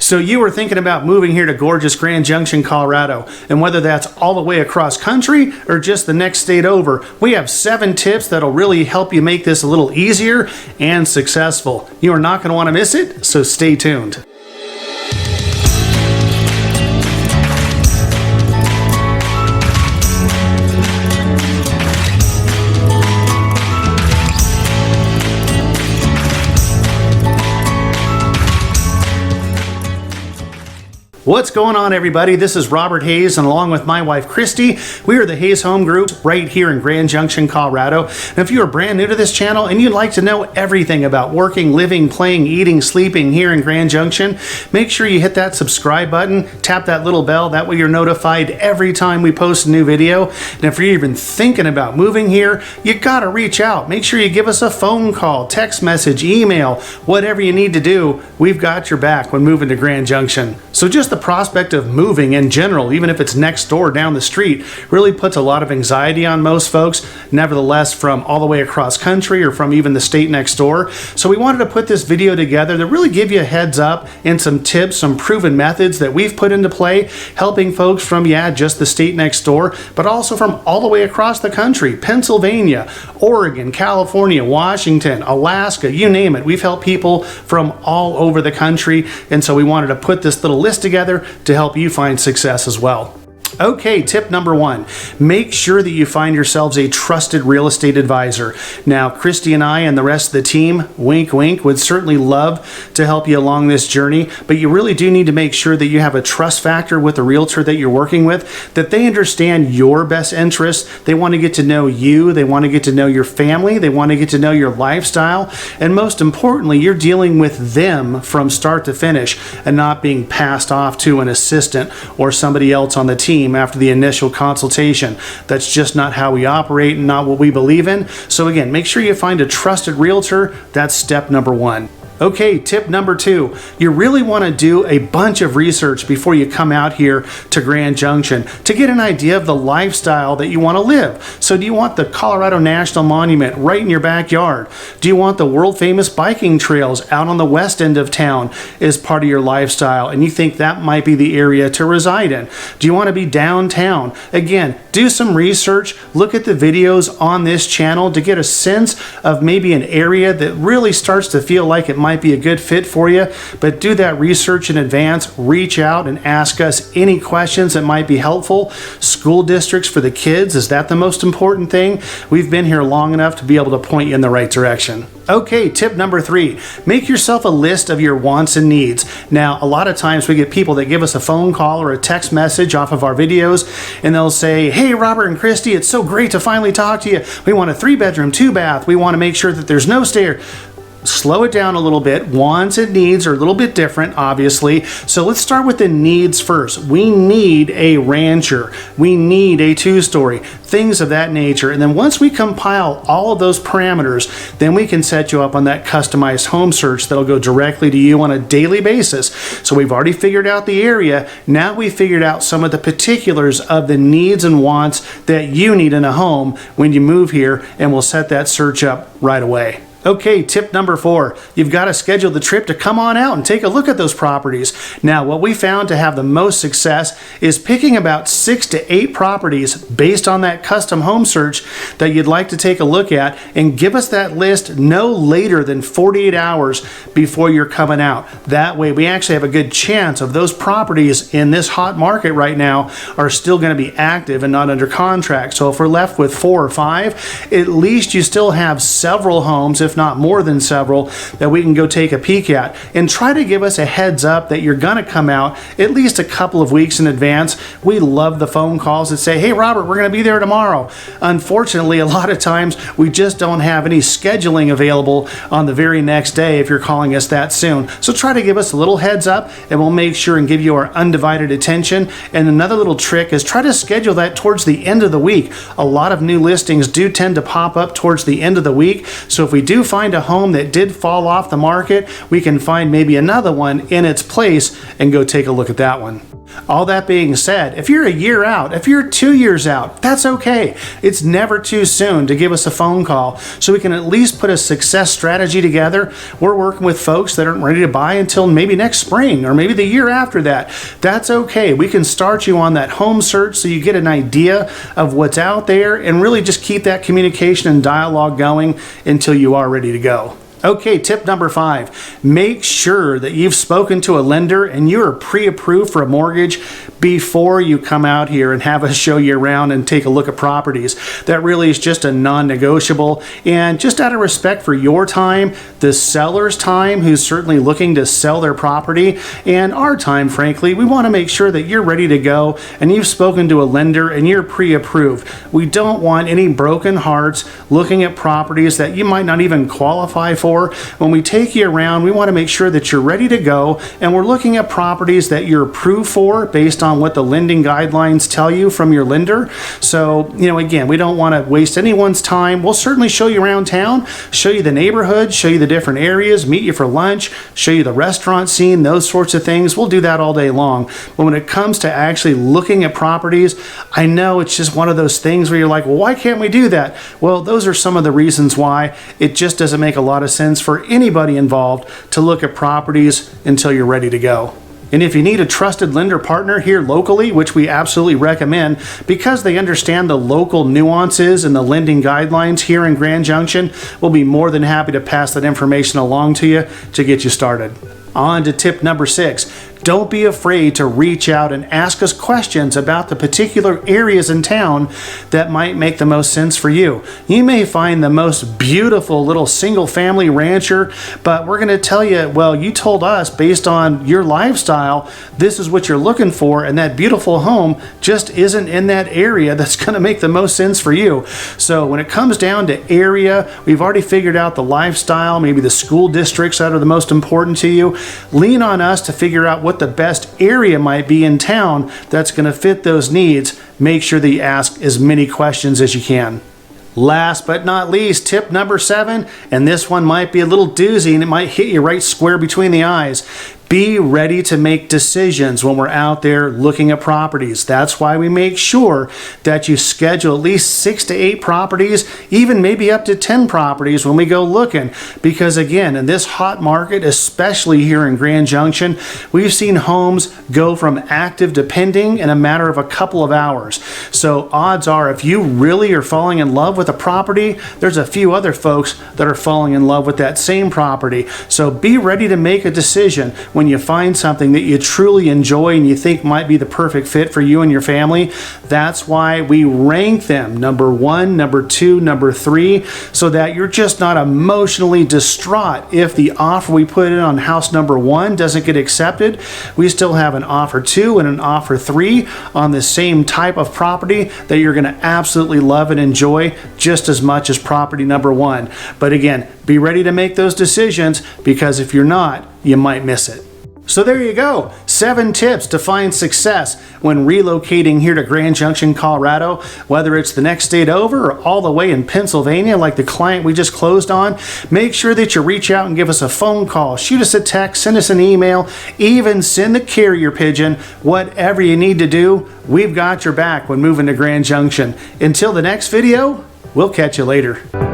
So you were thinking about moving here to gorgeous Grand Junction, Colorado, and whether that's all the way across country or just the next state over, we have 7 tips that'll really help you make this a little easier and successful. You are not going to want to miss it, so stay tuned. What's going on, everybody? This is Robert Hayes, and along with my wife Christie, we are the Hayes Home Group right here in Grand Junction, Colorado. And if you are brand new to this channel and you'd like to know everything about working, living, playing, eating, sleeping here in Grand Junction, make sure you hit that subscribe button, tap that little bell, that way you're notified every time we post a new video. And if you're even thinking about moving here, you gotta reach out. Make sure you give us a phone call, text message, email, whatever you need to do. We've got your back when moving to Grand Junction. So just the prospect of moving in general, even if it's next door down the street, really puts a lot of anxiety on most folks, nevertheless, from all the way across country or from even the state next door. So we wanted to put this video together to really give you a heads up and some tips, some proven methods that we've put into play, helping folks from, just the state next door, but also from all the way across the country, Pennsylvania, Oregon, California, Washington, Alaska, you name it. We've helped people from all over the country, and so we wanted to put this little list together to help you find success as well. Okay, tip number 1, make sure that you find yourselves a trusted real estate advisor. Now, Christie and I and the rest of the team, wink wink, would certainly love to help you along this journey, but you really do need to make sure that you have a trust factor with the realtor that you're working with, that they understand your best interests. They want to get to know you, they want to get to know your family, they want to get to know your lifestyle, and most importantly, you're dealing with them from start to finish and not being passed off to an assistant or somebody else on the team after the initial consultation. That's just not how we operate and not what we believe in. So again, make sure you find a trusted realtor. That's step number 1. Okay, tip number 2, you really want to do a bunch of research before you come out here to Grand Junction to get an idea of the lifestyle that you want to live. So do you want the Colorado National Monument right in your backyard? Do you want the world famous biking trails out on the west end of town as part of your lifestyle and you think that might be the area to reside in? Do you want to be downtown? Again, do some research, look at the videos on this channel to get a sense of maybe an area that really starts to feel like it might be a good fit for you, but do that research in advance. Reach out and ask us any questions that might be helpful. School districts for the kids, is that the most important thing? We've been here long enough to be able to point you in the right direction. Okay, tip number 3, make yourself a list of your wants and needs. Now, a lot of times we get people that give us a phone call or a text message off of our videos, and they'll say, hey, Robert and Christie, it's so great to finally talk to you. We want a 3-bedroom, 2-bath. We want to make sure that there's no stairs. Slow it down a little bit. Wants and needs are a little bit different, obviously. So let's start with the needs first. We need a rancher. We need a 2-story, things of that nature. And then once we compile all of those parameters, then we can set you up on that customized home search that'll go directly to you on a daily basis. So we've already figured out the area. Now we've figured out some of the particulars of the needs and wants that you need in a home when you move here, and we'll set that search up right away. Okay, tip number 4, you've got to schedule the trip to come on out and take a look at those properties. Now, what we found to have the most success is picking about 6 to 8 properties based on that custom home search that you'd like to take a look at, and give us that list no later than 48 hours before you're coming out. That way, we actually have a good chance of those properties in this hot market right now are still going to be active and not under contract. So if we're left with 4 or 5, at least you still have several homes, if not more than several, that we can go take a peek at, and try to give us a heads up that you're going to come out at least a couple of weeks in advance. We love the phone calls that say, hey Robert, we're going to be there tomorrow. Unfortunately, a lot of times we just don't have any scheduling available on the very next day if you're calling us that soon. So try to give us a little heads up and we'll make sure and give you our undivided attention. And another little trick is try to schedule that towards the end of the week. A lot of new listings do tend to pop up towards the end of the week. So if we do find a home that did fall off the market, we can find maybe another one in its place and go take a look at that one. All that being said, if you're a year out, if you're 2 years out, that's okay. It's never too soon to give us a phone call so we can at least put a success strategy together. We're working with folks that aren't ready to buy until maybe next spring or maybe the year after that. That's okay. We can start you on that home search so you get an idea of what's out there and really just keep that communication and dialogue going until you are ready to go. Okay, tip number 5, make sure that you've spoken to a lender and you're pre-approved for a mortgage before you come out here and have us show you around and take a look at properties. That really is just a non-negotiable, and just out of respect for your time, the seller's time who's certainly looking to sell their property, and our time, frankly, we want to make sure that you're ready to go and you've spoken to a lender and you're pre-approved. We don't want any broken hearts looking at properties that you might not even qualify for. When we take you around, we want to make sure that you're ready to go, and we're looking at properties that you're approved for based on what the lending guidelines tell you from your lender. So, again, we don't want to waste anyone's time. We'll certainly show you around town, show you the neighborhood, show you the different areas, meet you for lunch, show you the restaurant scene, those sorts of things. We'll do that all day long. But when it comes to actually looking at properties, I know it's just one of those things where you're like, well, why can't we do that? Well, those are some of the reasons why it just doesn't make a lot of sense for anybody involved to look at properties until you're ready to go. And if you need a trusted lender partner here locally, which we absolutely recommend because they understand the local nuances and the lending guidelines here in Grand Junction, we'll be more than happy to pass that information along to you to get you started. On to tip number 6. Don't be afraid to reach out and ask us questions about the particular areas in town that might make the most sense for you. You may find the most beautiful little single family rancher, but we're going to tell you, well, you told us based on your lifestyle, this is what you're looking for, and that beautiful home just isn't in that area that's going to make the most sense for you. So when it comes down to area, we've already figured out the lifestyle, maybe the school districts that are the most important to you. Lean on us to figure out what the best area might be in town that's going to fit those needs. Make sure that you ask as many questions as you can. Last but not least, tip number 7, and this one might be a little doozy and it might hit you right square between the eyes. Be ready to make decisions when we're out there looking at properties. That's why we make sure that you schedule at least 6 to 8 properties, even maybe up to 10 properties when we go looking. Because again, in this hot market, especially here in Grand Junction, we've seen homes go from active to pending in a matter of a couple of hours. So odds are, if you really are falling in love with a property, there's a few other folks that are falling in love with that same property. So be ready to make a decision when you find something that you truly enjoy and you think might be the perfect fit for you and your family. That's why we rank them number 1, number 2, number 3, so that you're just not emotionally distraught if the offer we put in on house number 1 doesn't get accepted. We still have an offer 2 and an offer 3 on the same type of property that you're going to absolutely love and enjoy just as much as property number 1. But again, be ready to make those decisions, because if you're not, you might miss it. So there you go, 7 tips to find success when relocating here to Grand Junction, Colorado. Whether it's the next state over or all the way in Pennsylvania like the client we just closed on, make sure that you reach out and give us a phone call, shoot us a text, send us an email, even send the carrier pigeon. Whatever you need to do, we've got your back when moving to Grand Junction. Until the next video, we'll catch you later.